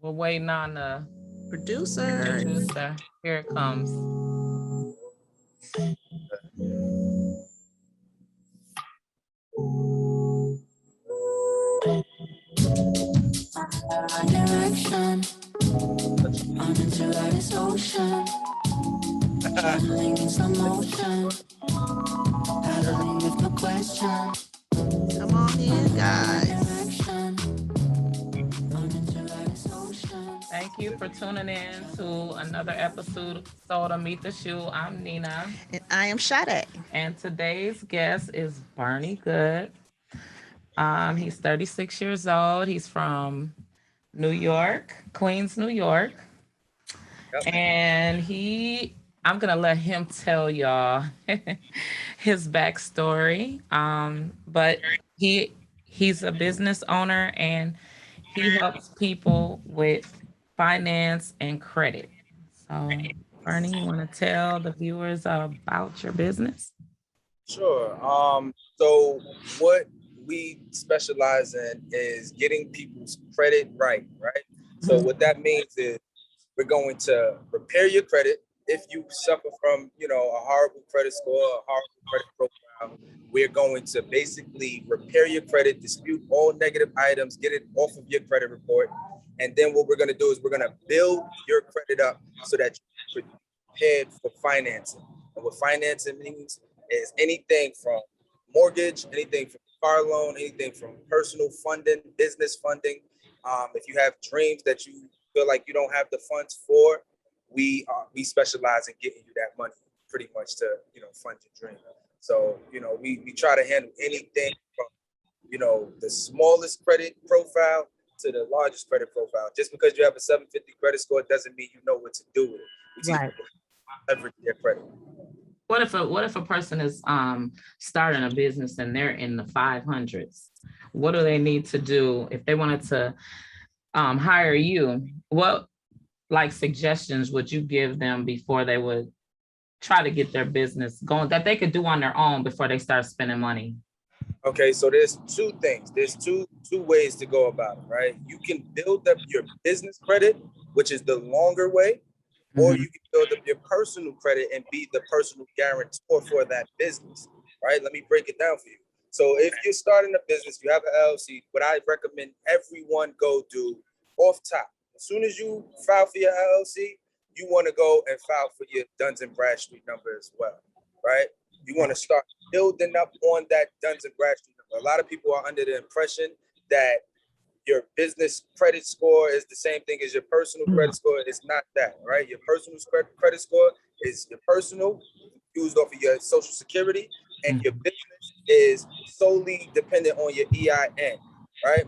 We're waiting on the Producer. producer. Here it comes. Direction on into this ocean, channeling in slow motion, paddling with no question. Come on in, guys. Direction on into this ocean. Thank you for tuning in to another episode of Meet the Shoe. I'm Nina, And I am Sade. and today's guest is Bernie Goode. He's 36 years old. He's from New York, Queens, New York. Yep. And I'm gonna let him tell y'all his backstory. But he's a business owner and he helps people with finance and credit. So, Bernie, you want to tell the viewers about your business? Sure. So what we specialize in is getting people's credit right? So what that means is we're going to repair your credit if you suffer from, a horrible credit score, a horrible credit profile. We're going to basically repair your credit, dispute all negative items, get it off of your credit report. And then what we're going to do is we're going to build your credit up so that you're prepared for financing. And what financing means is anything from mortgage, anything from car loan, anything from personal funding, business funding. If you have dreams that you feel like you don't have the funds for, we specialize in getting you that money pretty much to fund your dream. So we try to handle anything from the smallest credit profile to the largest credit profile. Just because you have a 750 credit score doesn't mean you know what to do with it. We teach Right. people to leverage their credit. What if a person is starting a business and they're in the 500s? What do they need to do if they wanted to hire you? What like suggestions would you give them before they would try to get their business going that they could do on their own before they start spending money? Okay, so there's two things. There's two ways to go about it, right? You can build up your business credit, which is the longer way, or Mhm. you can build up your personal credit and be the personal guarantor for that business, right? Let me break it down for you. So if you're starting a business, you have an LLC, what I recommend everyone go do off top. As soon as you file for your LLC, you want to go and file for your Duns and Bradstreet number as well, right? You want to start building up on that Duns and Bradstreet number. A lot of people are under the impression that your business credit score is the same thing as your personal credit score. It's not that, right? Your personal credit score is your personal, used off of your social security, and your business is solely dependent on your EIN, right?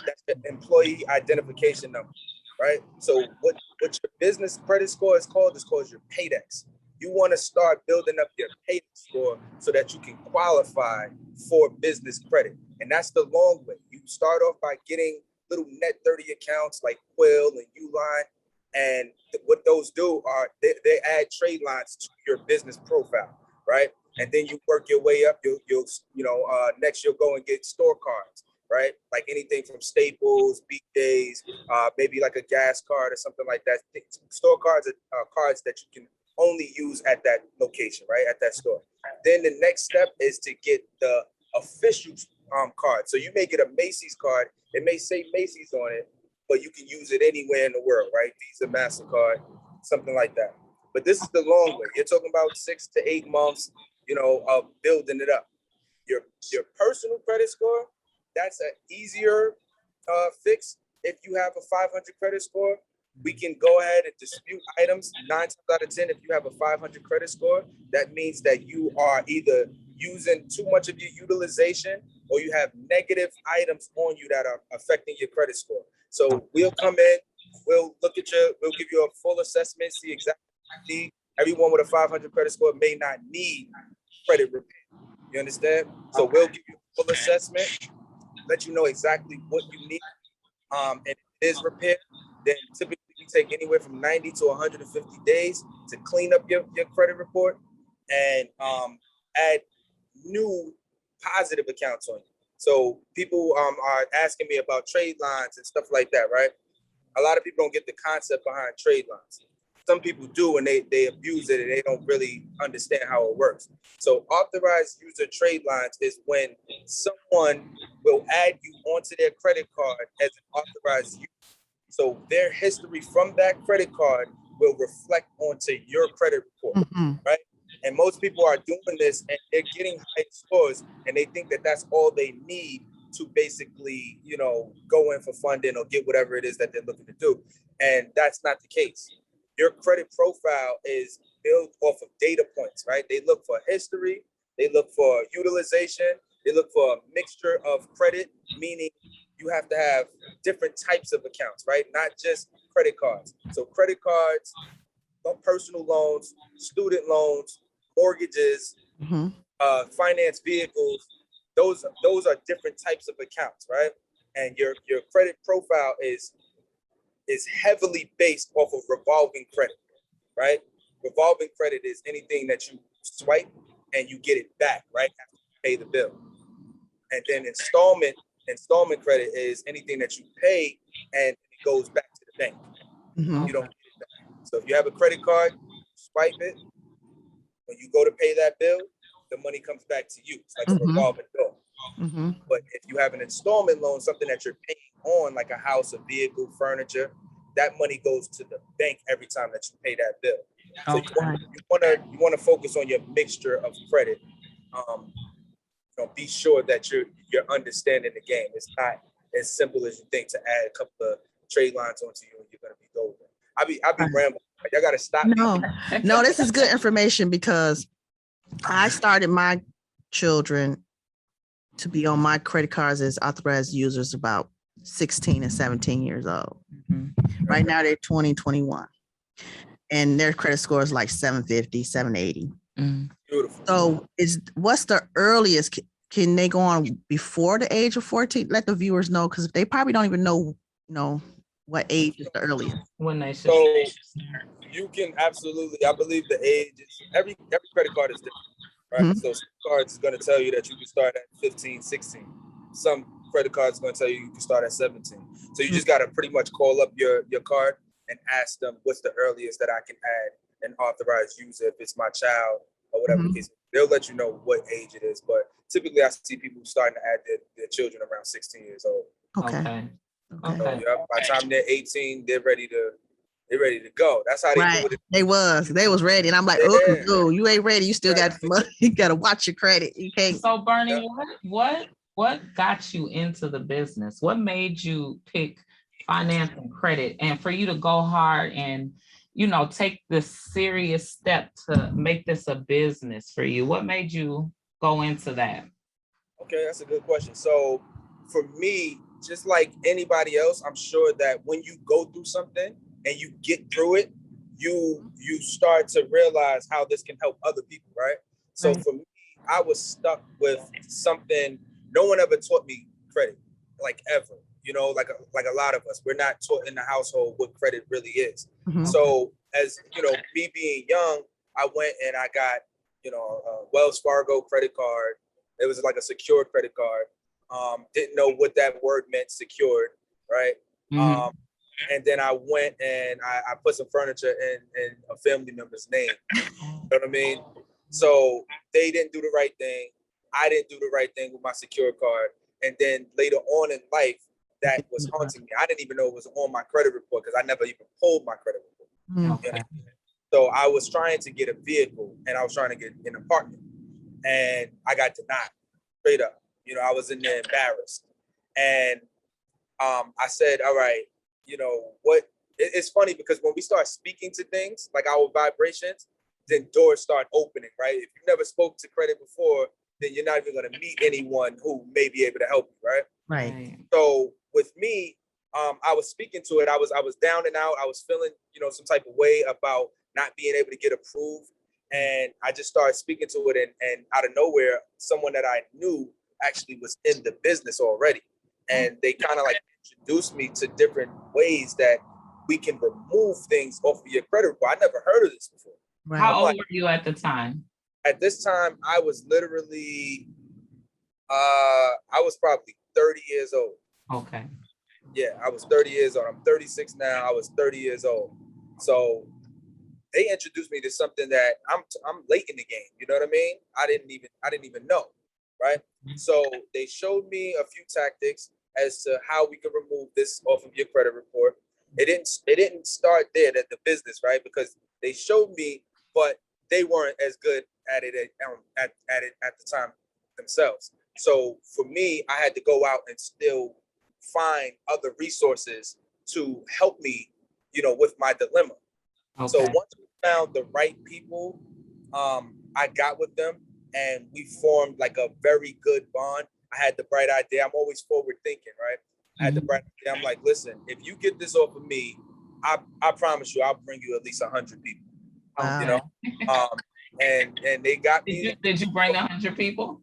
That's the employee identification number, right? So what your business credit score is called your Paydex. You want to start building up your Paydex score so that you can qualify for business credit. And that's the long way. You start off by getting little net 30 accounts like Quill and Uline. And what those do are they add trade lines to your business profile, right? And then you work your way up. Next you'll go and get store cards, right? Like anything from Staples, BJ's, maybe like a gas card or something like that. Store cards are cards that you can only use at that location, right? At that store. Then the next step is to get the official card. So you may get a Macy's card. It may say Macy's on it, but you can use it anywhere in the world, right? Visa, MasterCard, something like that. But this is the long way. You're talking about 6 to 8 months, of building it up. Your personal credit score, that's an easier fix. If you have a 500 credit score, we can go ahead and dispute items 9 times out of 10. If you have a 500 credit score, that means that you are either using too much of your utilization or you have negative items on you that are affecting your credit score. So we'll come in, we'll give you a full assessment, see exactly what you need. Everyone with a 500 credit score may not need credit repair. You understand? So we'll give you a full assessment, let you know exactly what you need. And if it is repaired, then typically we take anywhere from 90 to 150 days to clean up your credit report and add new positive accounts on you. So people are asking me about trade lines and stuff like that, right? A lot of people don't get the concept behind trade lines. Some people do, and they abuse it, and they don't really understand how it works. So authorized user trade lines is when someone will add you onto their credit card as an authorized user. So their history from that credit card will reflect onto your credit report, right? And most people are doing this, and they're getting high scores, and they think that that's all they need to basically, go in for funding or get whatever it is that they're looking to do. And that's not the case. Your credit profile is built off of data points, right? They look for history, they look for utilization, they look for a mixture of credit, meaning you have to have different types of accounts, right? Not just credit cards. So credit cards, personal loans, student loans, mortgages, finance vehicles, those are different types of accounts, right? And your credit profile is heavily based off of revolving credit, right? Revolving credit is anything that you swipe and you get it back, right? After you pay the bill. And then installment credit is anything that you pay and it goes back to the bank. You don't get it back. So if you have a credit card, swipe it. When you go to pay that bill, the money comes back to you. It's like a revolving door. But if you have an installment loan, something that you're paying on, like a house, a vehicle, furniture, that money goes to the bank every time that you pay that bill. So you want to focus on your mixture of credit. Be sure that you're understanding the game. It's not as simple as you think to add a couple of trade lines onto you and you're gonna be golden. I be rambling. Y'all gotta stop me. No, this is good information because I started my children to be on my credit cards as authorized users about 16 and 17 years old. Right now they're 20, 21. And their credit score is like 750, 780. Beautiful. So what's the earliest? Can they go on before the age of 14? Let the viewers know, because they probably don't even know, what age is the earliest. When they should. So you can absolutely, I believe the age is, every credit card is different, right? So some cards is going to tell you that you can start at 15, 16. Some credit cards are going to tell you can start at 17. So you just got to pretty much call up your card and ask them what's the earliest that I can add an authorized user if it's my child or whatever the case. They'll let you know what age it is. But typically I see people starting to add their children around 16 years old. Okay. So, by the time they're 18, they're ready to go. That's how they do it. They was ready. And I'm like, oh, you ain't ready. You still got money. You got to watch your credit. You can't. So Bernie, what got you into the business? What made you pick finance and credit, and for you to go hard and take this serious step to make this a business for you? What made you go into that? Okay, that's a good question. So for me, just like anybody else, I'm sure that when you go through something and you get through it, you start to realize how this can help other people, right? So for me, I was stuck with something. No one ever taught me credit, like ever. Like a lot of us, we're not taught in the household what credit really is. So as me being young, I went and I got a Wells Fargo credit card. It was like a secured credit card. Didn't know what that word meant, secured, right? And then I went and I put some furniture in a family member's name. You know what I mean? So they didn't do the right thing. I didn't do the right thing with my secure card. And then later on in life, that was haunting me. I didn't even know it was on my credit report because I never even pulled my credit report. Okay. So I was trying to get a vehicle and I was trying to get an apartment, and I got denied straight up. I was in there embarrassed. And I said, all right, what? It's funny because when we start speaking to things, like our vibrations, then doors start opening, right? If you never spoke to credit before, then you're not even going to meet anyone who may be able to help you, right? Right. So with me, I was speaking to it. I was down and out. I was feeling, some type of way about not being able to get approved. And I just started speaking to it. And out of nowhere, someone that I knew actually was in the business already. And they kind of like introduced me to different ways that we can remove things off of your credit report. I never heard of this before. Right. How old were you at the time? At this time, I was literally, I was probably 30 years old. Okay. Yeah, I was 30 years old. I'm 36 now. I was 30 years old. So they introduced me to something that I'm late in the game. You know what I mean? I didn't even know, right? So they showed me a few tactics as to how we could remove this off of your credit report. It didn't start there at the business, right? Because they showed me, but they weren't as good at it at it at the time themselves. So for me, I had to go out and still find other resources to help me, with my dilemma. So Okay. once we found the right people, I got with them and we formed like a very good bond. I had the bright idea. I'm always forward thinking, right? I had the bright idea. I'm like, listen, if you get this off of me, I promise you, I'll bring you at least 100 people. You Okay. know, um, and they got Did me. you bring 100 people?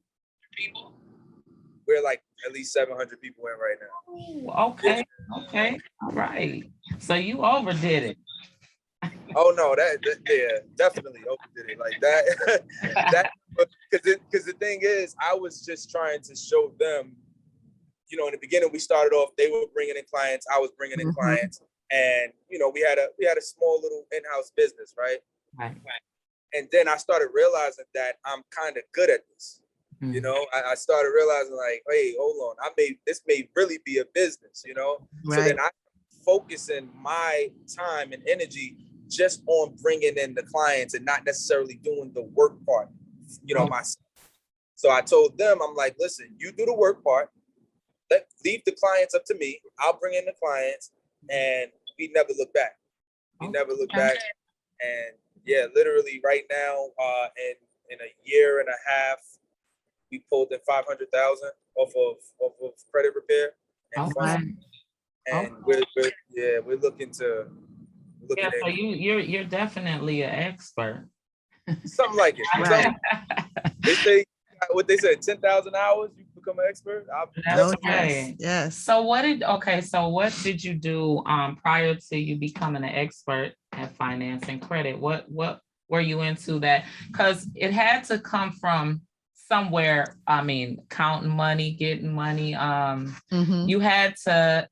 We're like at least 700 people in right now. Oh, okay. Okay. All right. So you overdid it. Oh no, that yeah, definitely overdid it like that. That because the thing is, I was just trying to show them. In the beginning, we started off. They were bringing in clients. I was bringing in clients, and we had a small little in-house business, right? Right. And then I started realizing that I'm kind of good at this. I started realizing like, hey, hold on, this may really be a business. So Right. then I focusing my time and energy just on bringing in the clients and not necessarily doing the work part, Oh, myself. So I told them, I'm like, listen, you do the work part, leave the clients up to me. I'll bring in the clients, and we never look back. We never look okay. back. And yeah, literally right now, in a year and a half, we pulled in 500,000 off of credit repair and Okay. funding. And Okay. we're looking to Yeah, looking so at you're definitely an expert. something like it. Right. They say what they said, 10,000 hours, you become an expert. I'll That's Oh, definitely. yes. right. Yes. So what did you do prior to you becoming an expert at finance and credit? What were you into that? Because it had to come from somewhere. I mean, counting money, getting money. Mhm. You had to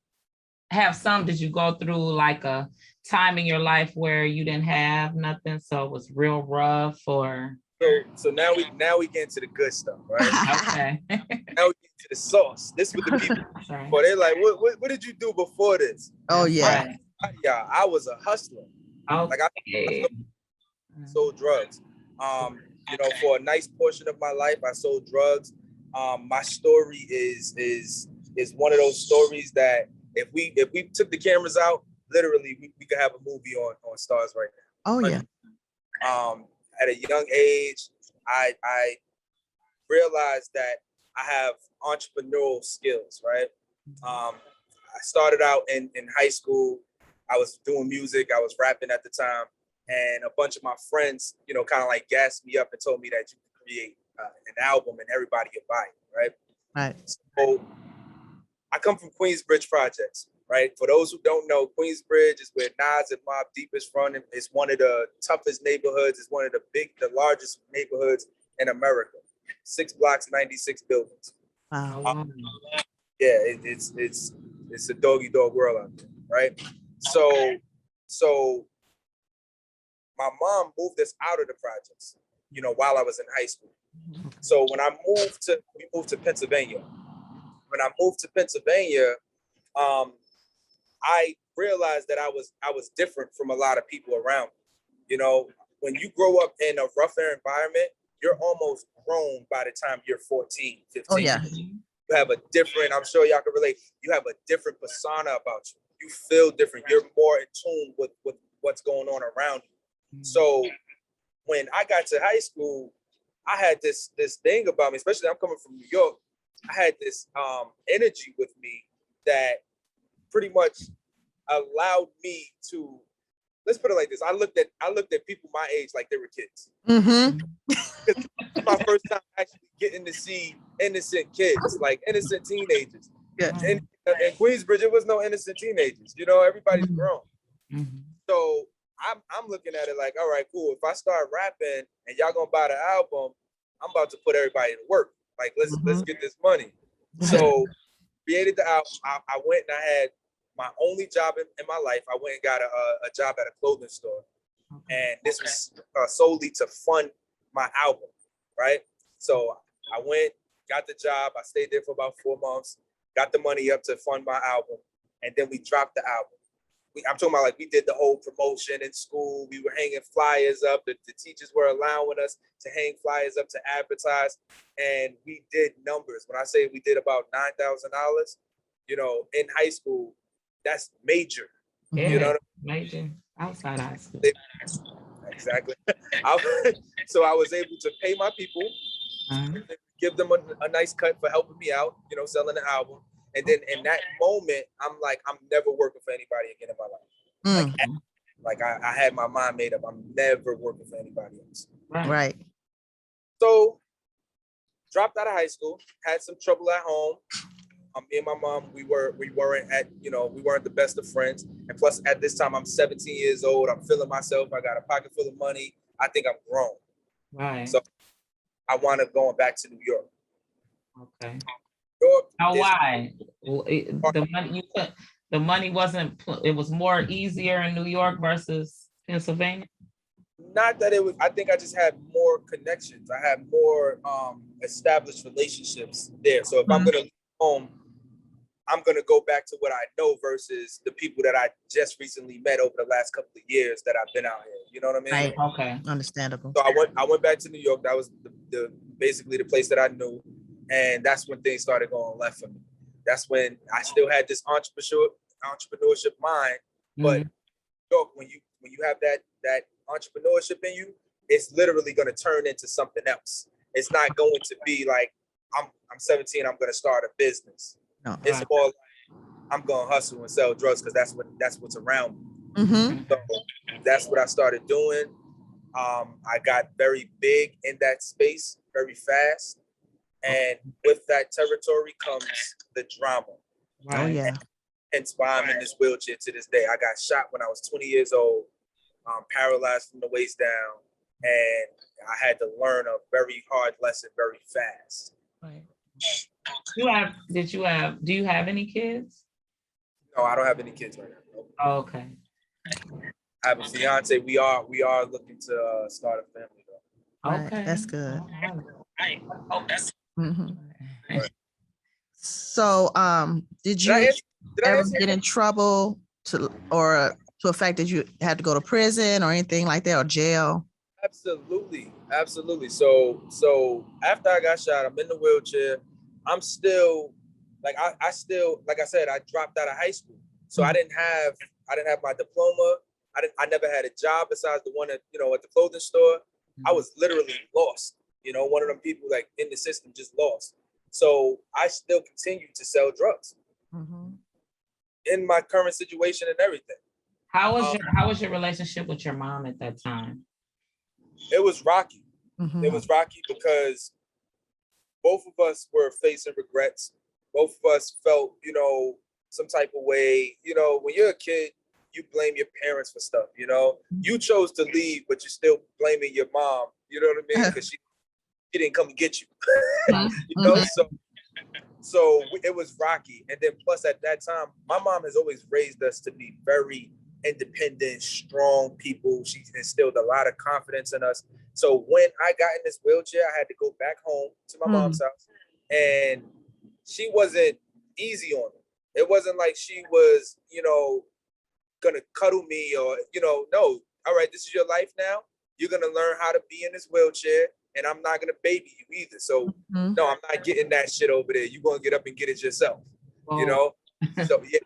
have some. Did you go through like a time in your life where you didn't have nothing, so it was real rough, or So now we get into the good stuff, right? okay? Now we get to the sauce. This is what the people That's right. for. They're like, what did you do before this? Oh, That's yeah. right. Yeah, I was a hustler. Like I Okay. sold drugs. For a nice portion of my life, I sold drugs. My story is one of those stories that if we took the cameras out, literally we could have a movie on Stars right now. Oh, yeah. At a young age, I realized that I have entrepreneurial skills, right? I started out in high school. I was doing music. I was rapping at the time, and a bunch of my friends, kind of like gassed me up and told me that you could create an album and everybody could buy it, right? Right. So I come from Queensbridge Projects, right? For those who don't know, Queensbridge is where Nas and Mobb Deep is from. It's one of the toughest neighborhoods. It's one of the largest neighborhoods in America. 6 blocks, 96 buildings. Wow. Yeah, it's a doggy dog world out there, right? So my mom moved us out of the projects, while I was in high school. So when we moved to Pennsylvania. When I moved to Pennsylvania, I realized that I was different from a lot of people around me. When you grow up in a rougher environment, you're almost grown by the time you're 14, 15. Oh, yeah. You have a different, I'm sure y'all can relate, you have a different persona about you. You feel different. You're more in tune with what's going on around you. So when I got to high school, I had this thing about me, especially I'm coming from New York. I had this energy with me that pretty much allowed me to, let's put it like this. I looked at people my age like they were kids. Mm-hmm. It's my first time actually getting to see innocent kids, like innocent teenagers. Yeah. In Queensbridge, it was no innocent teenagers. Everybody's grown. So I'm looking at it like, all right, cool. If I start rapping and y'all gonna buy the album, I'm about to put everybody to work. Like, let's get this money. So created the album. I went and I had my only job in my life, I went and got a job at a clothing store. And this was solely to fund my album, right? So I went, got the job. I stayed there for about 4 months, got the money up to fund my album, and then we dropped the album. I'm talking about like we did the whole promotion in school. We were hanging flyers up. The teachers were allowing us to hang flyers up to advertise, and we did numbers. When I say we did about $9,000, in high school, that's major. Yeah, You know what major outside high school. Exactly. So I was able to pay my people, give them a nice cut for helping me out, selling the album. And then in that moment, I'm like, I'm never working for anybody again in my life. Like I had my mind made up. I'm never working for anybody else. Right. So dropped out of high school, had some trouble at home. Me and my mom, we weren't the best of friends. And plus at this time, I'm 17 years old. I'm feeling myself. I got a pocket full of money. I think I'm grown. Right. So I wound up going back to New York. Okay. York why? The money wasn't, it was more easier in New York versus Pennsylvania? Not that it was, I think I just had more connections. I had more established relationships there. So if I'm going to leave home, I'm going to go back to what I know versus the people that I just recently met over the last couple of years that I've been out here. You know what I mean? Right. Okay. Understandable. So I went back to New York. That was the basically the place that I knew. And that's when things started going left for me. That's when I still had this entrepreneurship mind. But York, when you have that entrepreneurship in you, it's literally going to turn into something else. It's not going to be like, I'm 17, I'm going to start a business. No. It's more like I'm going to hustle and sell drugs because that's what's around me. So that's what I started doing. I got very big in that space very fast. And with that territory comes the drama. Oh, yeah. Hence why I'm in this wheelchair to this day. I got shot when I was 20 years old, paralyzed from the waist down, and I had to learn a very hard lesson very fast. Right. Do you have any kids? No, I don't have any kids right now. Nope. Oh, okay. I have a fiance. We are looking to start a family though. Okay, right. That's good. Right. So, did you ever get in trouble to a fact that you had to go to prison or anything like that, or jail? Absolutely. So after I got shot, I'm in the wheelchair. I'm still like I still, like I said, I dropped out of high school. So I didn't have my diploma. I never had a job besides the one at the clothing store. I was literally lost. One of them people like in the system just lost. So I still continued to sell drugs in my current situation and everything. How was your relationship with your mom at that time? It was rocky. It was rocky because both of us were facing regrets. Both of us felt, some type of way. When you're a kid, you blame your parents for stuff. You chose to leave, but you're still blaming your mom. You know what I mean? Because she didn't come and get you. So it was rocky. And then plus at that time, my mom has always raised us to be very independent, strong people. She instilled a lot of confidence in us. So when I got in this wheelchair, I had to go back home to my mom's house, and she wasn't easy on it. It wasn't like she was, gonna cuddle me or, no, all right, this is your life now. You're gonna learn how to be in this wheelchair, and I'm not gonna baby you either. So no, I'm not getting that shit over there. You're gonna get up and get it yourself. So yeah,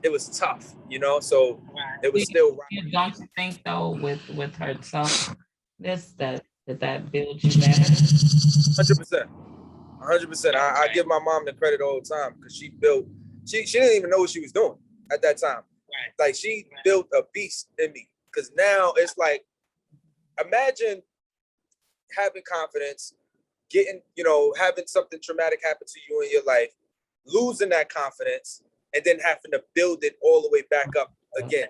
it was tough, so it was still right. Don't you think though with her toughness that builds you better? 100%. I give my mom the credit all the time because she didn't even know what she was doing at that time. Like she built a beast in me, because now it's like, imagine having confidence, getting, having something traumatic happen to you in your life, losing that confidence, and then having to build it all the way back up again.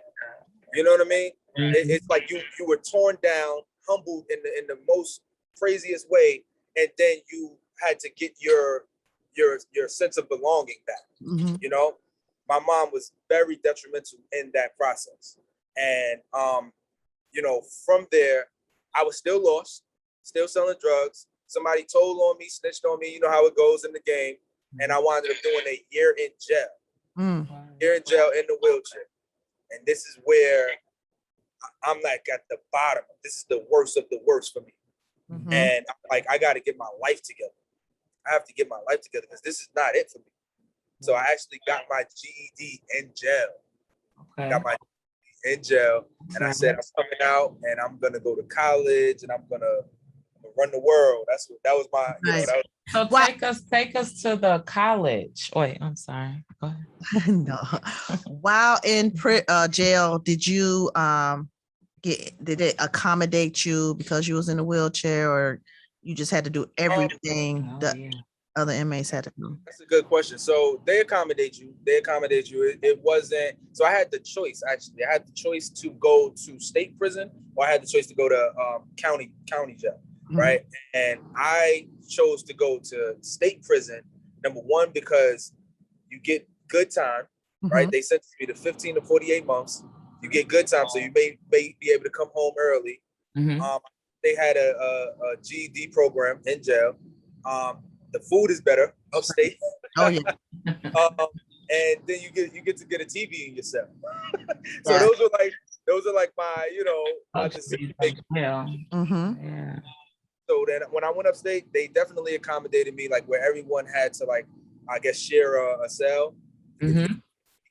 You know what I mean? It's like you were torn down, humbled in the most craziest way, and then you had to get your sense of belonging back. my mom was very detrimental in that process. And you know, from there, I was still lost, still selling drugs. Somebody told on me, snitched on me. You know how it goes in the game. And I wound up doing a year in jail. Year in jail in the wheelchair. And this is where I'm like at the bottom. This is the worst of the worst for me. And I'm like, I got to get my life together. I have to get my life together because this is not it for me. So I actually got my GED in jail. Okay. Got my GED in jail. And I said, I'm coming out and I'm going to go to college and I'm going to run the world. That was my, you know, that was, So take us to the college. Wait, I'm sorry. Go ahead. No. While in jail, did it accommodate you because you was in a wheelchair, or you just had to do everything the other inmates had to do? That's a good question. So they accommodate you. It wasn't, so I had the choice, actually. I had the choice to go to state prison, or I had the choice to go to county jail, right? And I chose to go to state prison, number one, because you get good time, right? They sentenced me to 15 to 48 months. You get good time, so you may be able to come home early. They had a GED program in jail. The food is better upstate. Oh yeah. And then you get to get a TV in your cell. So those are like my, you know, Yeah. So then when I went upstate, they definitely accommodated me, like where everyone had to, like, I guess, share a cell. You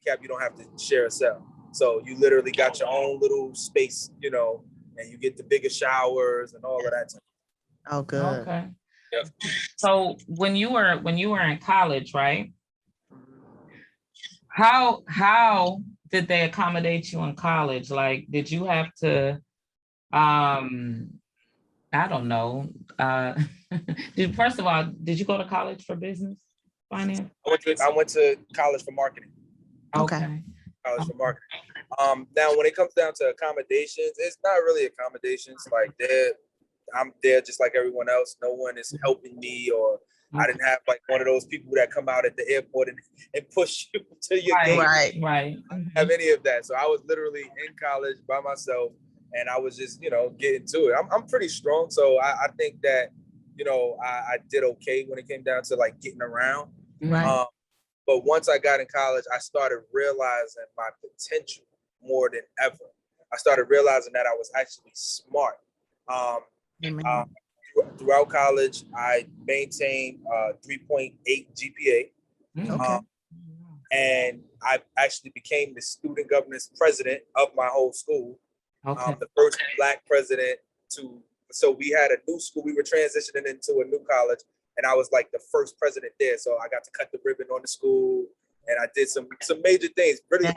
don't have to share a cell. So you literally got your own little space, you know, and you get the bigger showers and all of that. Oh, good. Okay. Yep. So when you were in college, right? How did they accommodate you in college? Like, did you have to I don't know. First of all, did you go to college for business finance? I went to college for marketing. Okay. College for marketing. Now when it comes down to accommodations, it's not really accommodations. Like I'm there just like everyone else. No one is helping me, or I didn't have like one of those people that come out at the airport and push you to your gate. Right. I didn't have any of that. So I was literally in college by myself, and I was just, you know, getting to it. I'm pretty strong, so I think that, you know, I did okay when it came down to like getting around. Right. But once I got in college, I started realizing my potential more than ever. I started realizing that I was actually smart. Throughout college, I maintained 3.8 GPA. And I actually became the student governance president of my whole school. The first Black president so we had a new school. We were transitioning into a new college, and I was like the first president there. So I got to cut the ribbon on the school, and I did some major things. Really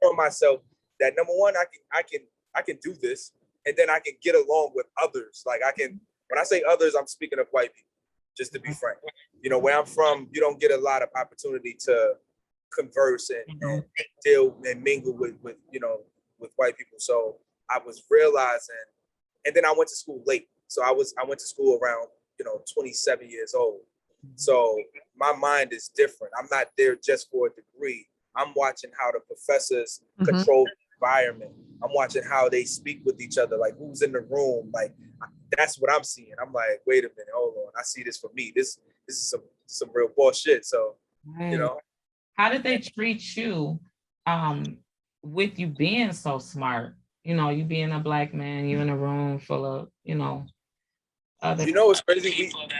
showing myself that, number one, I can do this, and then I can get along with others. Like when I say others, I'm speaking of white people, just to be frank. You know, where I'm from, you don't get a lot of opportunity to converse and deal and mingle with you know, with white people. So I was realizing, and then I went to school late. So I went to school around, you know, 27 years old. So my mind is different. I'm not there just for a degree. I'm watching how the professors control the environment. I'm watching how they speak with each other, like who's in the room. Like, that's what I'm seeing. I'm like, wait a minute, hold on. I see this for me. This is some real bullshit. So, you know. How did they treat you with you being so smart? You know, you being a Black man, you in a room full of, you know, other. You know, it's crazy. I'm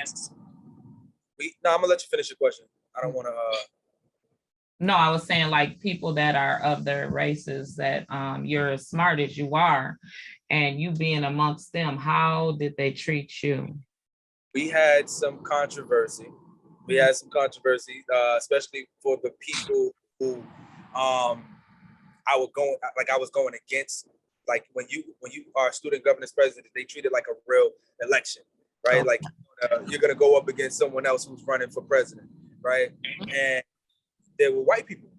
gonna let you finish your question. I don't want to. No, I was saying, like, people that are of their races, that you're as smart as you are, and you being amongst them. How did they treat you? We had some controversy. Especially for the people who I was going against. Like when you are student governance president, they treat it like a real election, right? Like you're gonna go up against someone else who's running for president, right? And there were white people,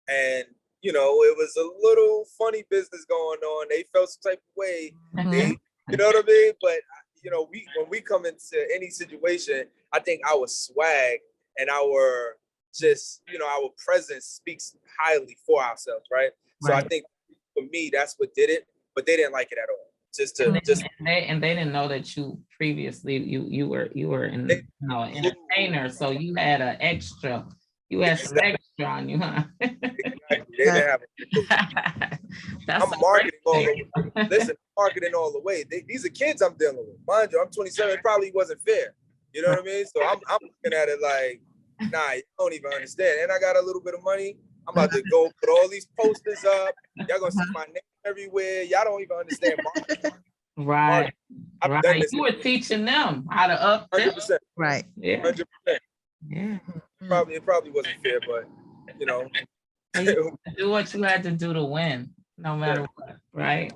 and you know, it was a little funny business going on. They felt some type of way, you know what I mean? But you know, when we come into any situation, I think our swag and our just, our presence speaks highly for ourselves, right? So I Right. think for me, that's what did it, but they didn't like it at all. And they didn't know that you previously you were in They- an entertainer, so you had an extra, you had some exactly, extra on you, huh? they didn't have a clue. That's I'm a great marketing all thing. the way. Listen, marketing all the way. These are kids I'm dealing with. Mind you, I'm 27. It probably wasn't fair. You know what I mean? So I'm looking at it like, nah, you don't even understand. And I got a little bit of money. I'm about to go put all these posters up. Y'all gonna see my name everywhere. Y'all don't even understand marketing. Right, I've done right. this You were teaching them how to up them. 100%. Right. Yeah, 100%. yeah. It probably wasn't fair, but you know, So you do what you had to do to win, no matter what, right?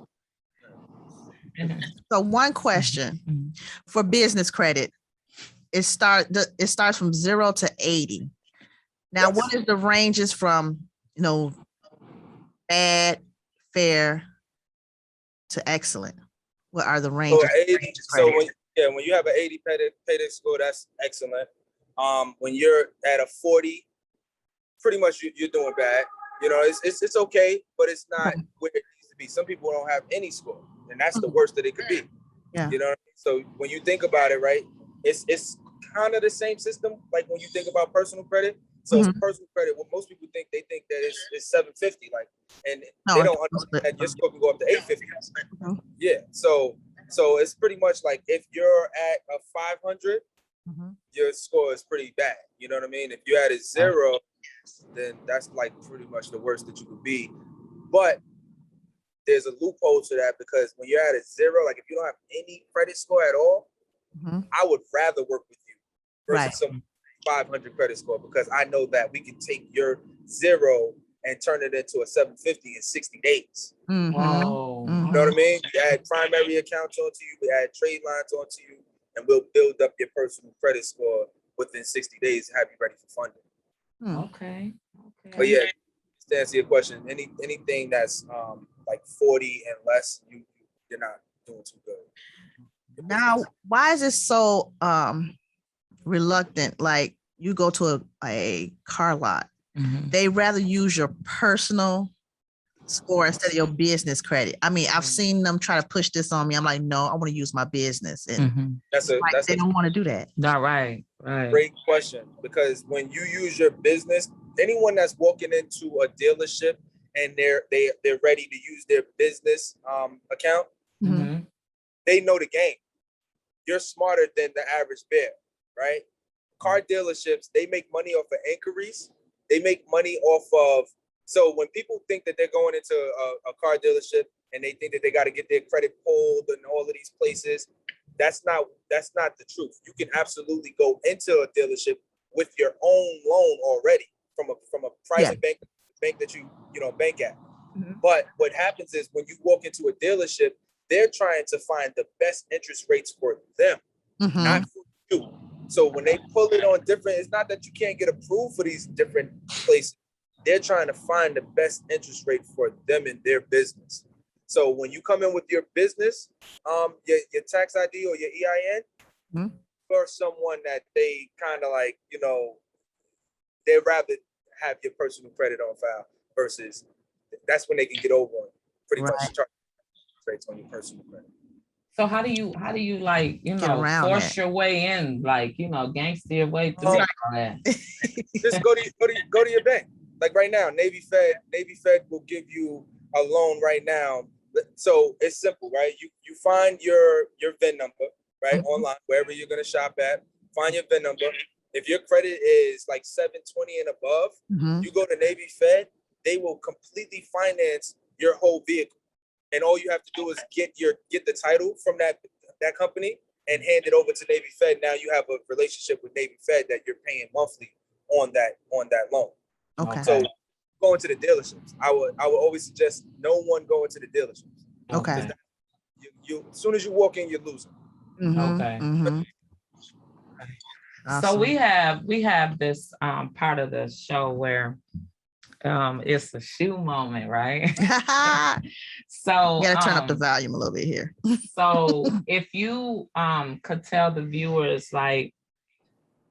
So one question Mhm. for business credit, it starts from 0 to 80. Now, Yes. what is the ranges from, bad, fair to excellent? What are the So ranges? 80. So when you have an 80 payday score, that's excellent. When you're at a 40, pretty much you're doing bad. It's okay, but it's not where it needs to be. Some people don't have any score, and that's the worst that it could be. Yeah. You know what I mean? So when you think about it, right, it's kind of the same system. Like when you think about personal credit. So personal credit, what most people think, they think that it's 750, like, and No, they it's don't understand that your score can go up to 850. Mhm. Yeah. So it's pretty much like if you're at a 500, your score is pretty bad. You know what I mean? If you had a 0, then that's like pretty much the worst that you could be. But there's a loophole to that, because when you're at a 0, like if you don't have any credit score at all, I would rather work with you versus some 500 credit score, because I know that we can take your 0 and turn it into a 750 in 60 days. Whoa. You know what I mean? We add primary accounts onto you, we add trade lines onto you, and we'll build up your personal credit score within 60 days and have you ready for funding. Okay. But yeah, to answer your question, anything that's like 40 and less, you're not doing too good. Now, why is it so reluctant? Like you go to a car lot, they rather use your personal score instead of your business credit. I mean, I've seen them try to push this on me. I'm like, no, I want to use my business, and they don't want to do that. Not right. Great question, because when you use your business, anyone that's walking into a dealership and they're ready to use their business account, they know the game. You're smarter than the average bear, right? Car dealerships, they make money off of inquiries. They make money off of, so when people think that they're going into a car dealership and they think that they got to get their credit pulled and all of these places, that's not the truth. You can absolutely go into a dealership with your own loan already from a private bank that you bank at. But what happens is when you walk into a dealership, they're trying to find the best interest rates for them, not for you. So when they pull it on different, it's not that you can't get approved for these different places. They're trying to find the best interest rate for them and their business. So when you come in with your business, your tax ID or your EIN, for someone that they kind of like, they'd rather have your personal credit on file versus that's when they can get over on pretty much charge rates on your personal credit. So how do you like, force your way in, like, gangster your way through all that? Just go to your bank. Like right now, Navy Fed will give you a loan right now. So it's simple, right? You find your VIN number, right? Online, wherever you're gonna shop at, find your VIN number. If your credit is like 720 and above, you go to Navy Fed, they will completely finance your whole vehicle. And all you have to do is get the title from that company and hand it over to Navy Fed. Now you have a relationship with Navy Fed that you're paying monthly on that loan. Okay. So going to the dealerships, I would always suggest no one going to the dealerships. Okay. You as soon as you walk in, you're losing. Okay. Awesome. So we have this part of the show where it's a shoe moment, right? So you gotta turn up the volume a little bit here. So if you could tell the viewers, like,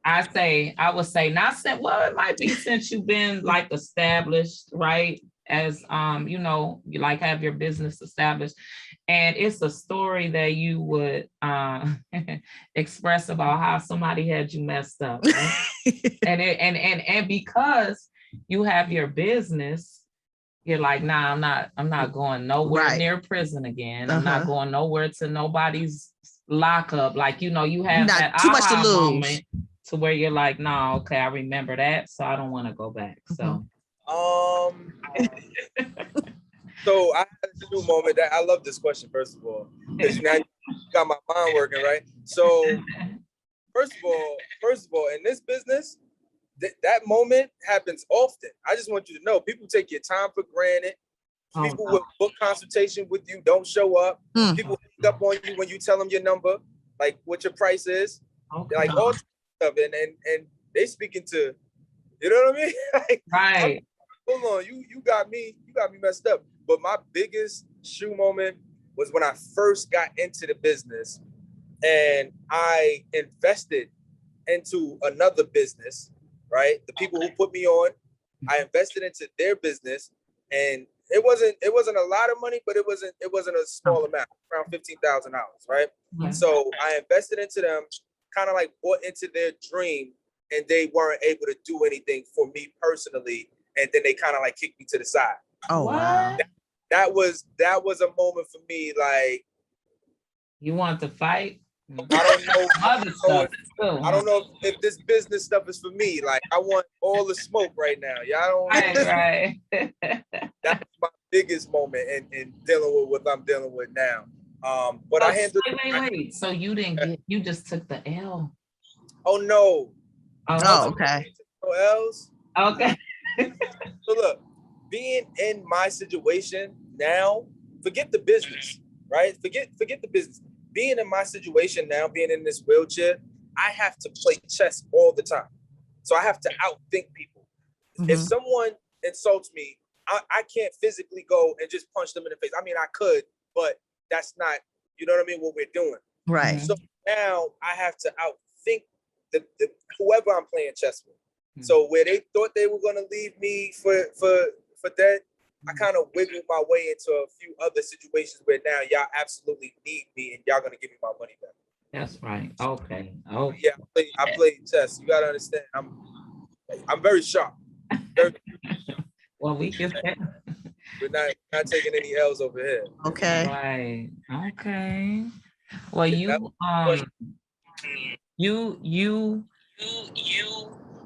I would say not since, well, it might be since you've been like established, right? As you know, you like have your business established. And it's a story that you would express about how somebody had you messed up, right? And because you have your business, you're like, nah, I'm not going nowhere Right. near prison again. I'm not Uh-huh. going nowhere to nobody's lockup. Like, you know, you have Not that too much to aha lose. moment to where you're like, nah, okay, I remember that, so I don't want to go back. So Um, so I had a shoe moment that I love this question, first of all, because now you got my mind working, right? So first of all, in this business, that moment happens often. I just want you to know, people take your time for granted. oh, People no. will book consultation with you, don't show up. Mm. People hang up on you when you tell them your number, like what your price is, Okay. like all stuff, and they speaking to, you know what I mean? Like, Right. hold on, you got me messed up. But my biggest shoe moment was when I first got into the business and I invested into another business, right? The people who put me on, I invested into their business, and it wasn't a lot of money, but it wasn't a small amount, around $15,000, right? Yeah. So I invested into them, kind of like bought into their dream, and they weren't able to do anything for me personally, and then they kind of like kicked me to the side. Oh wow. What? That was a moment for me, like You want to fight? I don't know. Other stuff too. I don't know if this business stuff is for me. Like I want all the smoke right now. Y'all don't. Right, right. That was my biggest moment in dealing with what I'm dealing with now. But So, I handled. wait. So you didn't get, you just took the L. Oh no. Oh, okay. No else. Okay. So look, being in my situation now, forget the business, right? Forget the business. Being in my situation now, being in this wheelchair, I have to play chess all the time. So I have to outthink people. If Mhm. someone insults me, I can't physically go and just punch them in the face. I mean, I could, but that's not, you know what I mean, what we're doing. Right. So now I have to outthink the whoever I'm playing chess with. Mhm. So where they thought they were gonna leave me for dead, I kind of wiggled my way into a few other situations where now y'all absolutely need me and y'all gonna give me my money back. That's right. Okay. Oh, Yeah, I play chess. You gotta understand. I'm very sharp. Very, well, we can say we're not taking any L's over here. Okay. right. Okay. Well, That you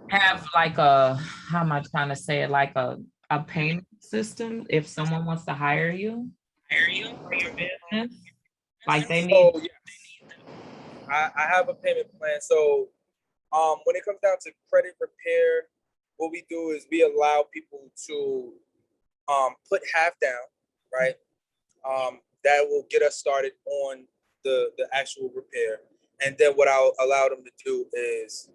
have like a, how am I trying to say it, like a payment system if someone wants to hire you for your business, like they need. so yes, I have a payment plan. So when it comes down to credit repair, what we do is we allow people to put half down, right? That will get us started on the actual repair. And then what I'll allow them to do is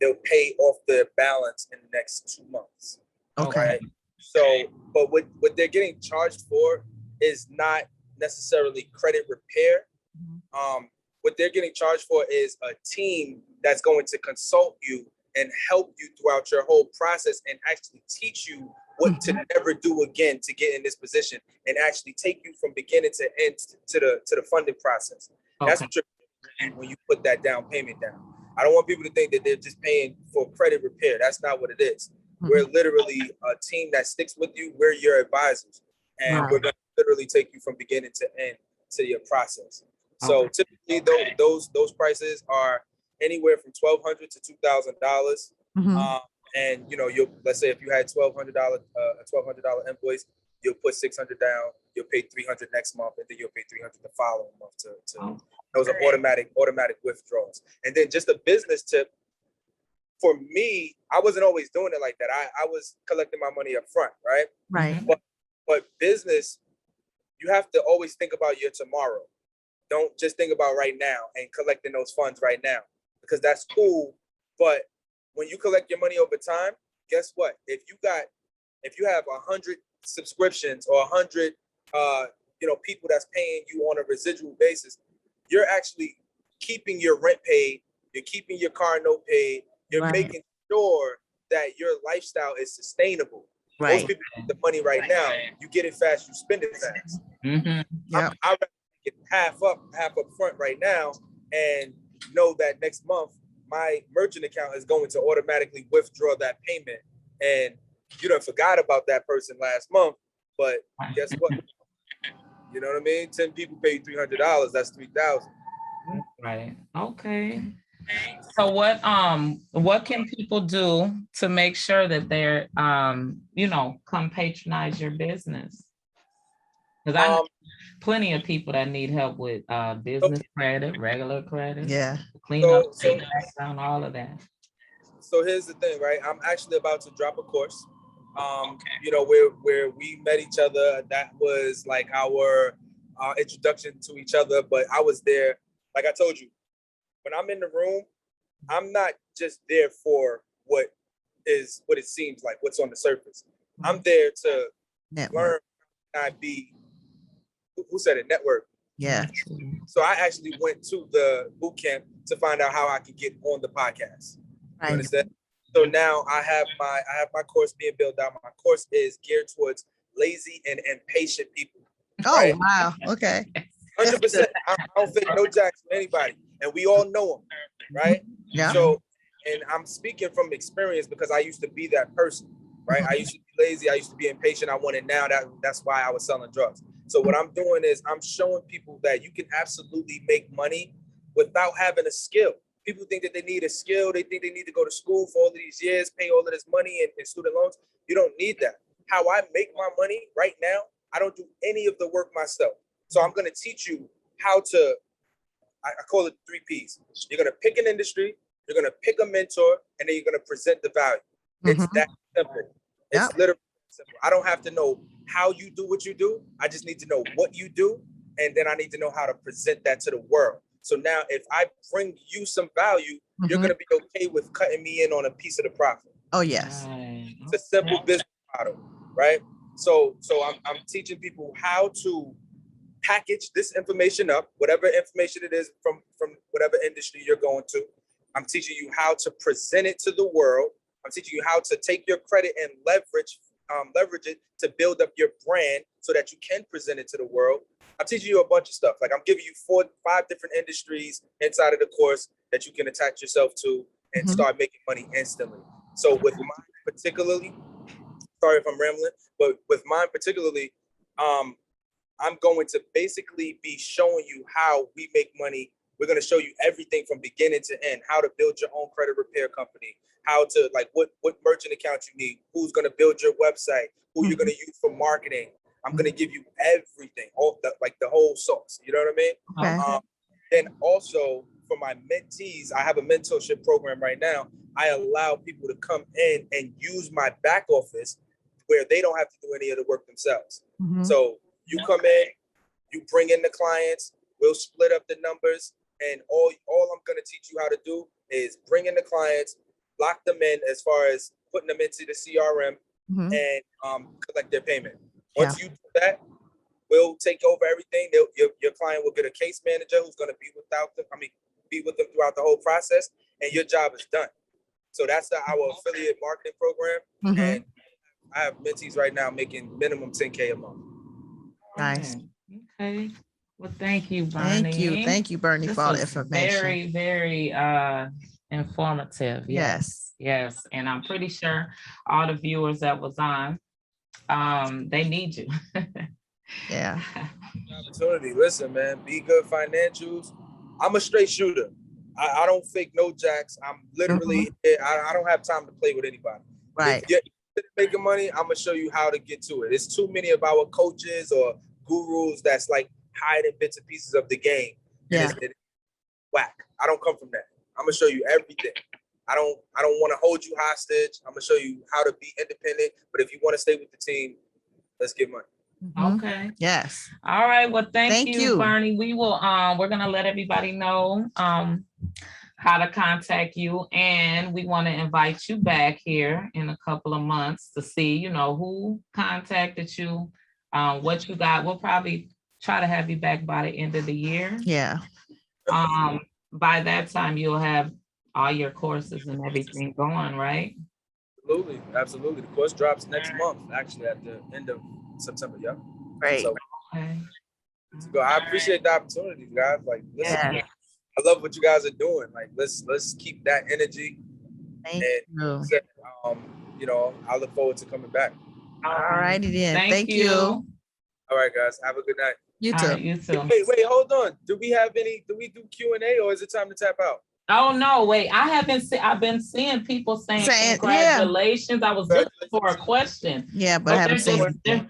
they'll pay off their balance in the next 2 months. Okay. Right. So, but what they're getting charged for is not necessarily credit repair. What they're getting charged for is a team that's going to consult you and help you throughout your whole process and actually teach you what to never do again to get in this position and actually take you from beginning to end to the funding process. That's Okay. what you're when you put that down payment down. I don't want people to think that they're just paying for credit repair. That's not what it is. We're literally a team that sticks with you. We're your advisors, and Right. we're going to literally take you from beginning to end to your process. So Okay. typically, those prices are anywhere from $1,200 to $2,000. Mhm. And you know, let's say if you had $1,200 invoice, you'll put $600 down. You'll pay $300 next month, and then you'll pay $300 the following month. Oh, Those are automatic withdrawals. And then just a business tip. For me, I wasn't always doing it like that. I was collecting my money up front, right? Right. But business, you have to always think about your tomorrow. Don't just think about right now and collecting those funds right now, because that's cool. But when you collect your money over time, guess what? If you have 100 subscriptions or 100 people that's paying you on a residual basis, you're actually keeping your rent paid. You're keeping your car note paid. You're Right. making sure that your lifestyle is sustainable. Most Right. people get the money right now. You get it fast, you spend it fast. Mhm. Yep. I'd rather get half up front right now and know that next month my merchant account is going to automatically withdraw that payment. And you done forgot about that person last month, but guess what? You know what I mean? 10 people pay you $300. That's 3,000. Right. Okay. So what can people do to make sure that they're come patronize your business? Because I know Um, plenty of people that need help with business credit, regular credit, Yeah. clean up, so background, all of that. so here's the thing, right? I'm actually about to drop a course. Where we met each other. That was like our introduction to each other. But I was there, like I told you, when I'm in the room, I'm not just there for what it seems like, what's on the surface. I'm there to Network. learn, not be, who said it, network. Yeah. So I actually went to the boot camp to find out how I could get on the podcast. You Right. understand? So now I have my course being built out. My course is geared towards lazy and impatient people. Oh, right? wow. Okay. 100%. I don't think no jacks for anybody, and we all know them, right? Yeah. So, and I'm speaking from experience because I used to be that person, right? I used to be lazy. I used to be impatient. I wanted now. That's why I was selling drugs. So what I'm doing is I'm showing people that you can absolutely make money without having a skill. People think that they need a skill. They think they need to go to school for all of these years, pay all of this money in student loans. You don't need that. How I make my money right now, I don't do any of the work myself. So I'm going to teach you how to, I call it 3 Ps. You're going to pick an industry, you're going to pick a mentor, and then you're going to present the value. It's that simple. It's literally simple. I don't have to know how you do what you do. I just need to know what you do. And then I need to know how to present that to the world. So now if I bring you some value, you're going to be okay with cutting me in on a piece of the profit. Oh, yes. It's a simple business model, right? So I'm teaching people how to package this information up, whatever information it is from whatever industry you're going to. I'm teaching you how to present it to the world. I'm teaching you how to take your credit and leverage it to build up your brand so that you can present it to the world. I'm teaching you a bunch of stuff. Like I'm giving you 5 different industries inside of the course that you can attach yourself to and start making money instantly. So with mine particularly, sorry if I'm rambling, but with mine particularly, I'm going to basically be showing you how we make money. We're going to show you everything from beginning to end, how to build your own credit repair company, how to like what merchant account you need, who's going to build your website, who you're going to use for marketing. I'm going to give you everything, all the whole sauce. You know what I mean? Okay. Then also for my mentees, I have a mentorship program right now. I allow people to come in and use my back office where they don't have to do any of the work themselves. So you come in, you bring in the clients, we'll split up the numbers, and all I'm going to teach you how to do is bring in the clients, lock them in as far as putting them into the CRM and collect their payment. Once you do that, we'll take over everything. Your client will get a case manager who's going to be with them throughout the whole process, and your job is done. So that's our affiliate marketing program, and I have mentees right now making minimum 10K a month. Nice. Okay. Well, thank you, Bernie. Thank you, Bernie, This for all the was information. very, very informative. Yes. And I'm pretty sure all the viewers that was on, they need you. Yeah. Opportunity. Listen, man, be good financials. I'm a straight shooter. I don't fake no jacks. I'm literally, I don't have time to play with anybody. Right. If you're making money, I'm gonna show you how to get to it. It's too many of our coaches or gurus that's like hiding bits and pieces of the game. Yeah. It's whack. I don't come from that. I'm gonna show you everything. I don't want to hold you hostage. I'm gonna show you how to be independent. But if you want to stay with the team, let's get money. Okay. Yes. All right. Well, thank you, you, Bernie. We will we're gonna let everybody know how to contact you, and we want to invite you back here in a couple of months to see, who contacted you, what you got. We'll probably try to have you back by the end of the year. Yeah. By that time, you'll have all your courses and everything going, right? Absolutely, absolutely. The course drops next month, actually at the end of September. Yeah. Great. So Okay. to go. I appreciate the opportunity, guys. Like, listen, Yeah. I love what you guys are doing. Like, let's keep that energy, Thank you. and I look forward to coming back. All righty then. Thank Thank you. All right, guys. Have a good night. You All too. right, you too. Wait, hold on. Do we have any? Do we do Q&A, or is it time to tap out? Oh no, wait! I haven't seen. I've been seeing people saying Yeah. congratulations. I was looking for a question. Yeah, but I haven't seen it.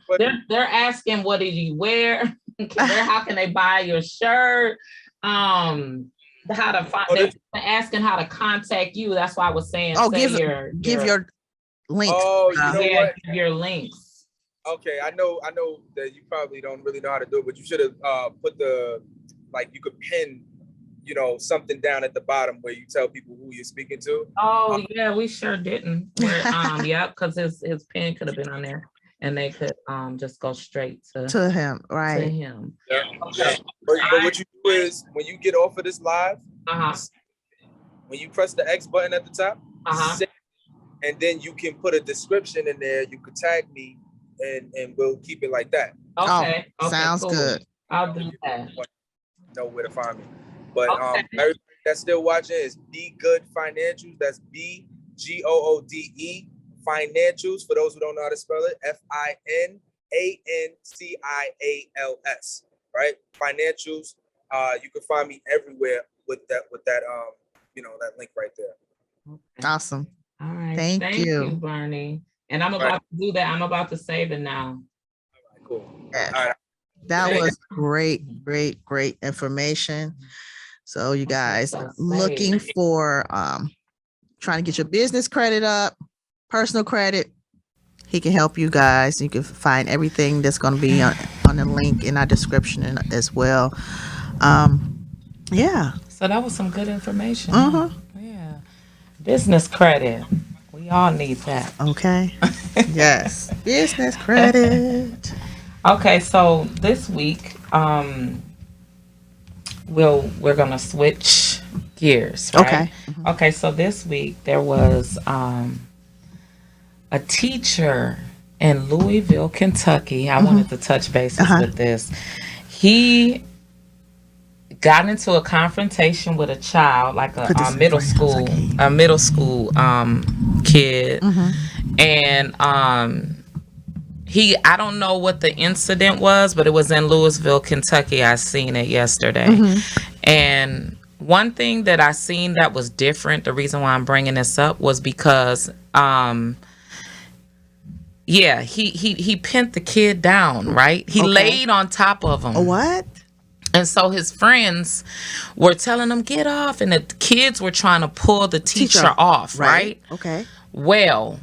They're asking what did you wear? How can they buy your shirt? How to find? They're asking how to contact you. That's why I was saying. Oh, say give your links. Oh, you know yeah, what? give your links. Okay, I know that you probably don't really know how to do it, but you should have put you could pin, something down at the bottom where you tell people who you're speaking to. Oh yeah, we sure didn't. Yeah, because his pen could have been on there, and they could just go straight to him, right? To him. Yeah. Okay. But what you do is when you get off of this live, when you press the X button at the top, and then you can put a description in there. You could tag me, and we'll keep it like that. Okay. Sounds cool. good. I'll do that. Know where to find me. But everybody that's still watching is Be Good Financials. That's BGOODE Financials. For those who don't know how to spell it, FINANCIALS. Right? Financials. You can find me everywhere with that that link right there. Okay. Awesome. All right. Thank you, Bernie. And I'm about to do that. I'm about to save it now. All right, cool. Yeah. All right. That was great information. So you guys looking for trying to get your business credit up, personal credit, he can help you guys. You can find everything that's going to be on the link in our description as well. Yeah. So that was some good information. Yeah. Business credit. We all need that. Okay. Yes. Business credit. Okay, so this week, we're gonna switch gears, right? Okay. Okay, so this week there was a teacher in Louisville, Kentucky. I wanted to touch bases with this. He got into a confrontation with a child, like a middle school kid, and I don't know what the incident was, but it was in Louisville, Kentucky. I seen it yesterday. And one thing that I seen that was different, the reason why I'm bringing this up was because he pinned the kid down, right? He laid on top of him. What? And so his friends were telling him, get off. And the kids were trying to pull the teacher off, right? Okay. Well,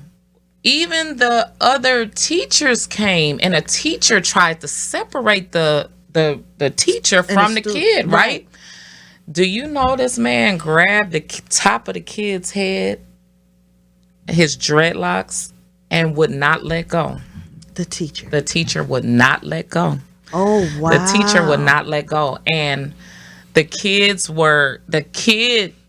even the other teachers came, and a teacher tried to separate the teacher from the kid, right? Do you know this man grabbed the top of the kid's head, his dreadlocks, and would not let go? The teacher. The teacher would not let go. Oh, wow. The teacher would not let go. And the kid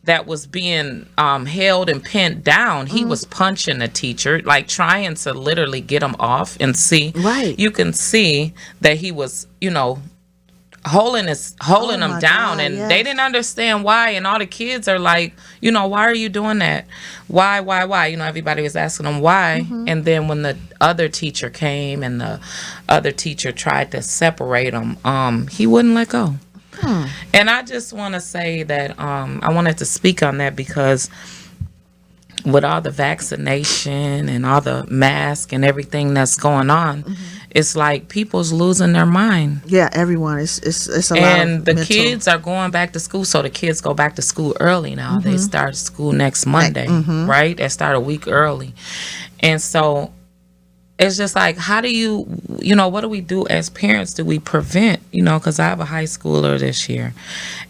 that was being held and pinned down, he was punching the teacher, like trying to literally get him off. And see, you can see that he was, holding him down. And they didn't understand why. And all the kids are like, why are you doing that? Why? Everybody was asking him why. And then when the other teacher came and the other teacher tried to separate him, he wouldn't let go. And I just want to say that I wanted to speak on that because with all the vaccination and all the mask and everything that's going on, it's like people's losing their mind. Yeah, everyone. It's a lot. And the kids are going back to school, so the kids go back to school early now. They start school next Monday, right? They start a week early. And so it's just like, how do you, what do we do as parents? Do we prevent, because I have a high schooler this year.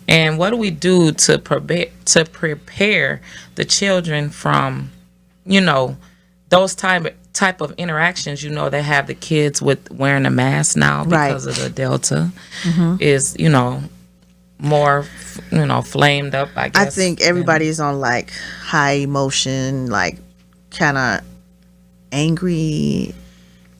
And what do we do to prepare the children from, those type of interactions, they have the kids with wearing a mask now because of the Delta is, more, flamed up, I I guess. think everybody's on like high emotion, like kind of angry,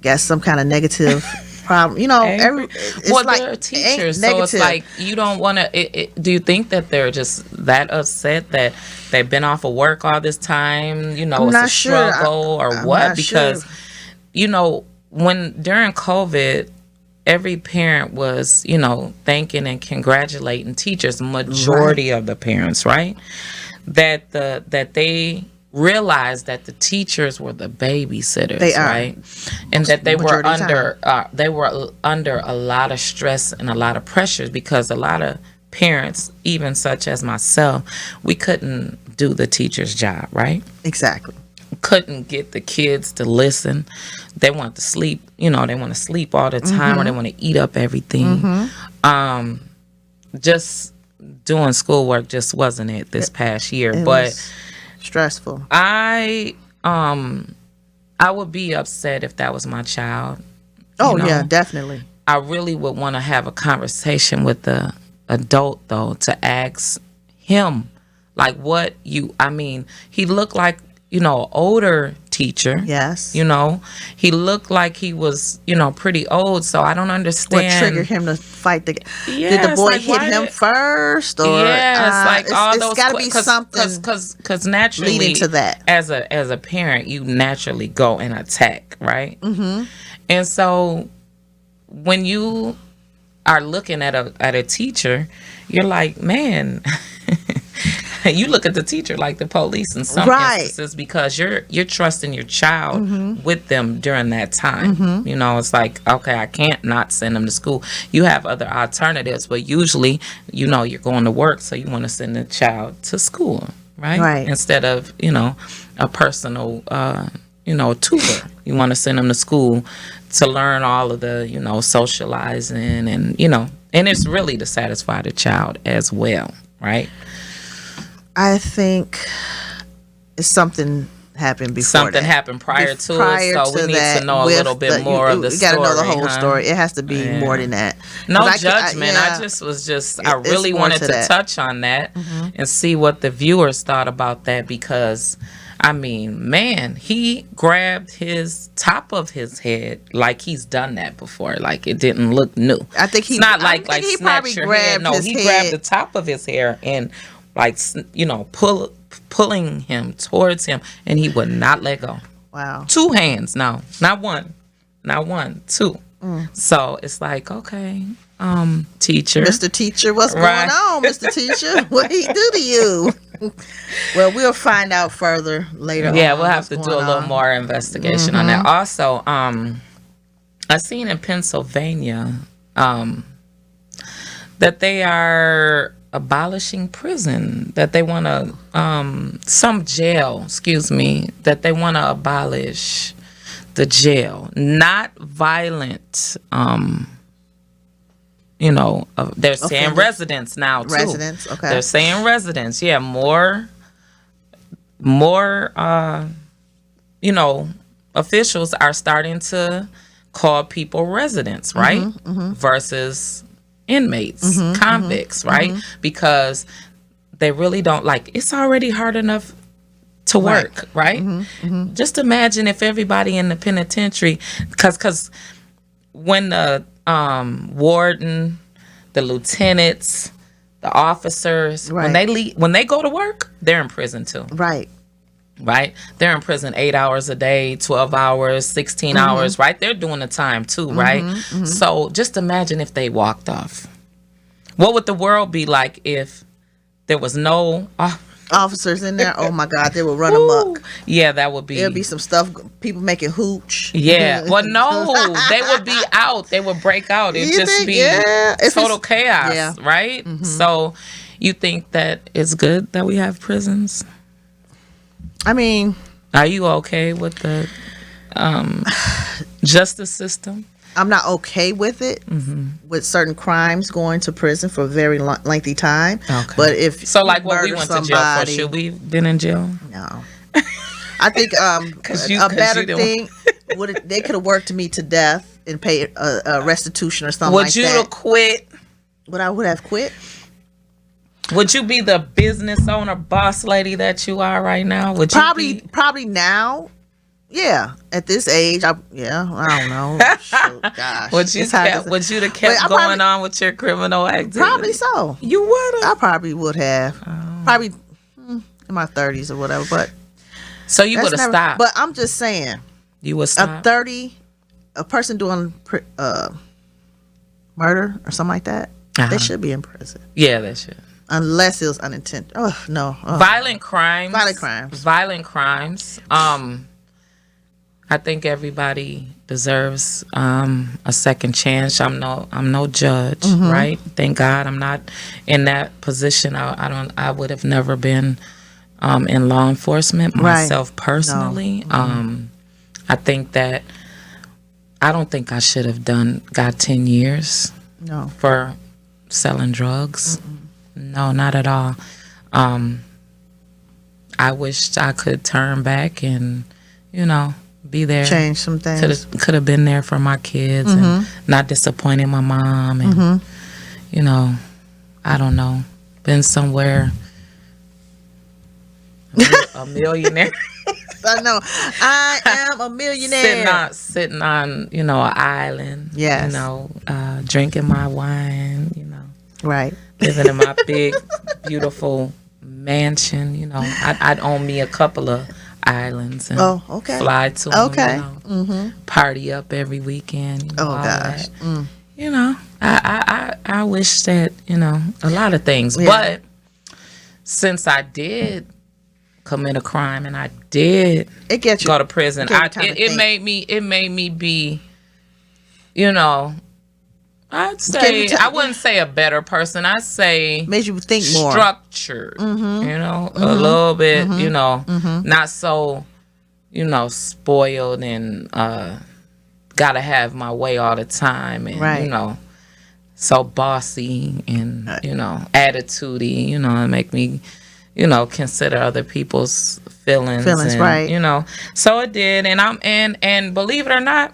got some kind of negative problem. Angry. It's Well, like they're teachers, so negative. it's like you don't want to. Do you think that they're just that upset that they've been off of work all this time? I'm It's a not sure. struggle or I'm what? not sure. Because when during COVID, every parent was thanking and congratulating teachers. Majority of the parents, right? That they realized that the teachers were the babysitters, They are. right? And that they were Majority of the under a lot of stress and a lot of pressures, because a lot of parents, even such as myself, we couldn't do the teacher's job, right? Exactly. Couldn't get the kids to listen. They want to sleep, they want to sleep all the time, or they want to eat up everything. Just doing schoolwork just wasn't it this past year. It But was stressful. I would be upset if that was my child. Oh know. yeah, definitely. I really would want to have a conversation with the adult, though, to ask him, like, he looked like, older teacher. Yes. He looked like he was, pretty old. So I don't What understand. triggered him to fight the? Yeah, did the it's boy like, hit why him did- first, or Yeah, it's like all it's those. got to be something because naturally, leading to that. as a parent, you naturally go and attack, right? Mm-hmm. And so when you are looking at a teacher, you're like, man. You look at the teacher like the police in some Right. instances, because you're trusting your child with them during that time. It's like, okay, I can't not send them to school. You have other alternatives, but usually, you're going to work, so you want to send the child to school, right? Right. Instead of, a personal, tutor. You want to send them to school to learn all of the, socializing and, and it's really to satisfy the child as well, right? I think it's something happened before. Something happened prior to it, so we need to know a little bit more of the story. You got to know the whole huh? story. It has to be more than that. No 'Cause judgment. I yeah. I It's really more wanted to to that. touch on that and see what the viewers thought about that, because man, he grabbed his top of his head like he's done that before. Like it didn't look new. I think he. It's not I like think he snatch probably your hair. grabbed No, his he head. grabbed the top of his hair and pulling him towards him, and he would not let go. Wow. Two hands, no, not one, two. So it's like, okay, teacher, Mr. Teacher, what's Right. going on, Mr. Teacher? What he do to you? Well, we'll find out further later on. Yeah, we'll have what's to do going a little on. more investigation on that. Also, I seen in Pennsylvania that they are abolishing prison, that they want to some jail, that they want to abolish the jail. Not violent, they're saying Offenders. residents now too. Residents, okay. They're saying residents. Yeah, more officials are starting to call people residents, right? Versus inmates, convicts, right? Because they really don't it's already hard enough to work, right? Just imagine if everybody in the penitentiary, because when the warden, the lieutenants, the officers, when they go to work, they're in prison too. Right? They're in prison 8 hours a day, 12 hours, 16 hours, right? They're doing the time too, right? So just imagine if they walked off. What would the world be like if there was no Officers in there, oh my God, they will run amok. Yeah, that would be. There'll be some stuff, people making hooch. Yeah. Well, no, they would be out. They would break out. It'd You just think? be Yeah. If total it's- chaos, Yeah. right? So you think that it's good that we have prisons? I mean, Are you okay with the justice system? I'm not okay with it, with certain crimes going to prison for a very lengthy time. Okay. But if So, you like, what we murder went to jail for, somebody- should we been in jail? No. I think 'Cause a you better didn't- thing they could have worked me to death and paid a restitution or something Would like you that. have quit? But I would have quit. Would you be the business owner, boss lady that you are right now? Would you Probably now. Yeah, at this age, I don't know. Shoot, gosh, would you it's hard to say. would you have But kept I going on with your criminal activity? probably so. You would I have. probably would have. Probably in my 30s or whatever. But So you that's would have never. stopped. But I'm just saying, You would a stop. a person doing murder or something like that, Uh-huh. they should be in prison Yeah, that should. unless it was unintentional. Oh no, Violent crimes. Violent crimes. Violent crimes. I think everybody deserves a second chance. I'm no judge, Mm-hmm. right? Thank God I'm not in that position. I would have never been in law enforcement Right. myself personally. I think that I don't think I should have got 10 years no. for selling drugs. No, not at all. I wished I could turn back and, be there. Change some things. Could have been there for my kids and not disappointing my mom and, I don't know, been somewhere a millionaire. I know. I am a millionaire. sitting on, an island. Yes. Drinking my wine, Right. living in my big, beautiful mansion. I'd own me a couple of islands and Oh, okay. fly to them, Okay. party up every weekend. Oh all gosh. that. I wish that, a lot of things. Yeah. But since I did commit a crime and I did It gets you. go to prison, Gave you time to it think. made me be, I'd Gave say you time- I wouldn't say a better person. I'd say Made you think more. structured, a little bit, not so, spoiled and gotta have my way all the time and, Right. so bossy and, attitudey, and make me, consider other people's feelings. Feelings, and, right. So it did. And and believe it or not,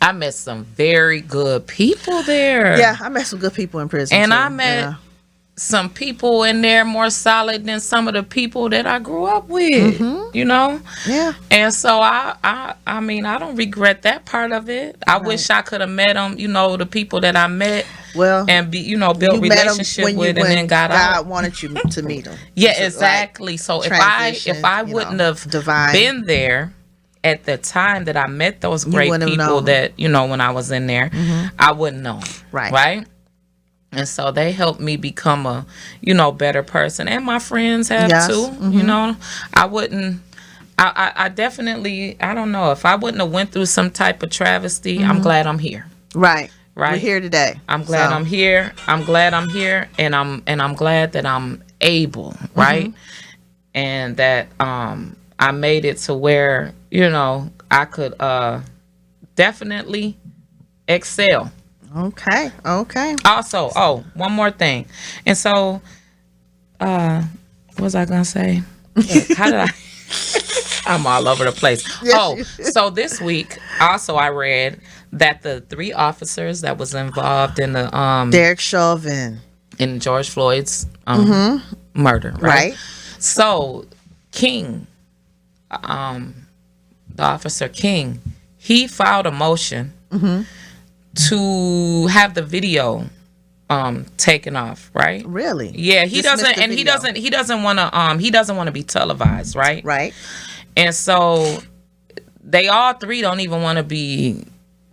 I met some very good people there. Yeah, I met some good people in prison. And too. I met some people in there more solid than some of the people that I grew up with, Yeah. And so I mean, I don't regret that part of it. I wish I could have met them, the people that I met Well, and build you met 'em relationship when with you, and when then got God out. wanted you to meet them. Yeah, exactly. So if I wouldn't have divine. been there at the time that I met those great wouldn't have people known. that, when I was in there, I wouldn't know. Right. Right? And so they helped me become a, better person. And my friends have Yes. too. I wouldn't I definitely, I don't know, if I wouldn't have went through some type of travesty, I'm glad I'm here. Right. Right. We're here today. I'm glad So, I'm here. I'm glad I'm here, and I'm glad that I'm able, right? And that I made it to where I could definitely excel. Okay. Okay. Also, one more thing, and so what was I gonna say? How did I? I'm all over the place. So this week also I read that the 3 officers that was involved in the Derek Chauvin. in George Floyd's murder, right? So King, the officer King, he filed a motion to have the video taken off, right? Really? Yeah, he Dismiss doesn't, the and video. he doesn't want to he doesn't want to be televised, right? Right. And so they all 3 don't even want to be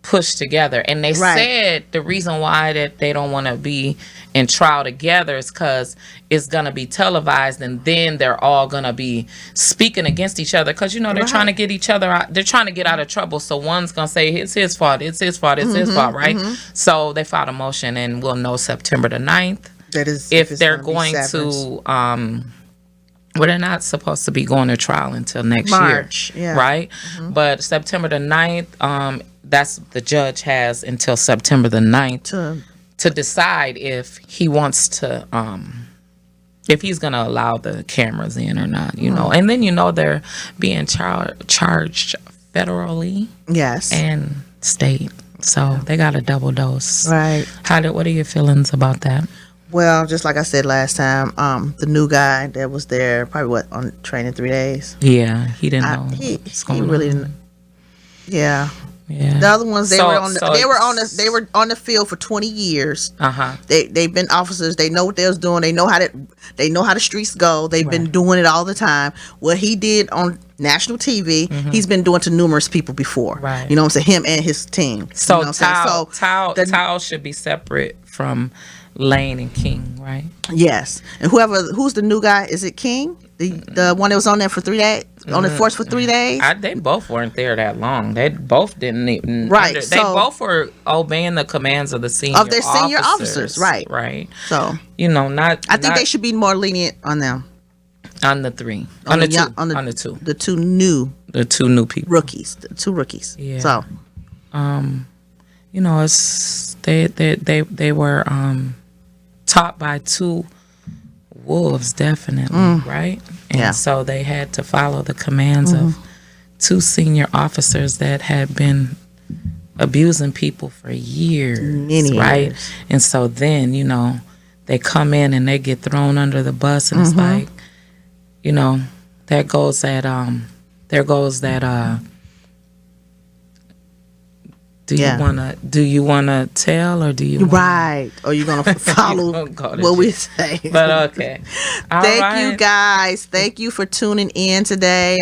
pushed together. And they Right. said the reason why that they don't want to be in trial together is because it's going to be televised, and then they're all going to be speaking against each other because, they're Right. trying to get each other out. They're trying to get out of trouble. So one's going to say it's his fault, it's his fault, it's his fault, right? So they filed a motion, and we'll know September the 9th That is if it's they're gonna be going severance. to well, they're not supposed to be going to trial until next March, year, yeah. right? But September the 9th, that's the judge has until September the 9th to decide if he wants to if he's going to allow the cameras in or not, and then they're being charged federally Yes. and state, so they got a double dose. Right. What are your feelings about that? Well, just like I said last time, the new guy that was there, probably what, on training 3 days. Yeah, he didn't I, know he what's he going really on. didn't. Yeah. Yeah. The other ones, they So- were on so they were on it's- they were on the field for 20 years. Uh-huh. They've been officers. They know what they was doing. They know how the streets go. They've been Right. doing it all the time. What he did on national TV, he's been doing to numerous people before. Mm-hmm. Right. You know what I'm saying? Him and his team. So you know what I'm saying? the- Tao should be separate from Lane and King, right? yes. And who's the new guy? Is it King? The one that was on there for 3 days, on the force for 3 days. They both weren't there that long. They both didn't even. Right, they so- both were obeying the commands of the senior Of their senior officers, right. Right. So You know, not. I think not they should be more lenient on them. on the three, on the two, young- on the two, The two new the two new people. rookies. The two rookies. Yeah. So You know, it's they were taught by two wolves, definitely, right? And Yeah. so they had to follow the commands of two senior officers that had been abusing people for years, Many right? years. And so then, you know, they come in and they get thrown under the bus, and it's like, you know, there goes that do you wanna tell, or do you wanna, right. Or you're gonna follow gonna go to what we jail. say. But okay. All Thank right. you guys. Thank you for tuning in today.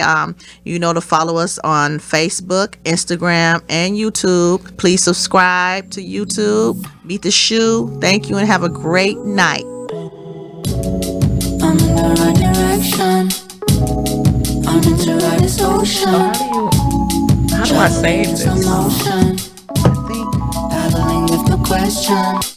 You know to follow us on Facebook, Instagram, and YouTube. Please subscribe to YouTube. Beat the Shoe. Thank you and have a great night. I'm in the right direction. I'm into this ocean. How do I save this? Emotion. I think. Battling with the question.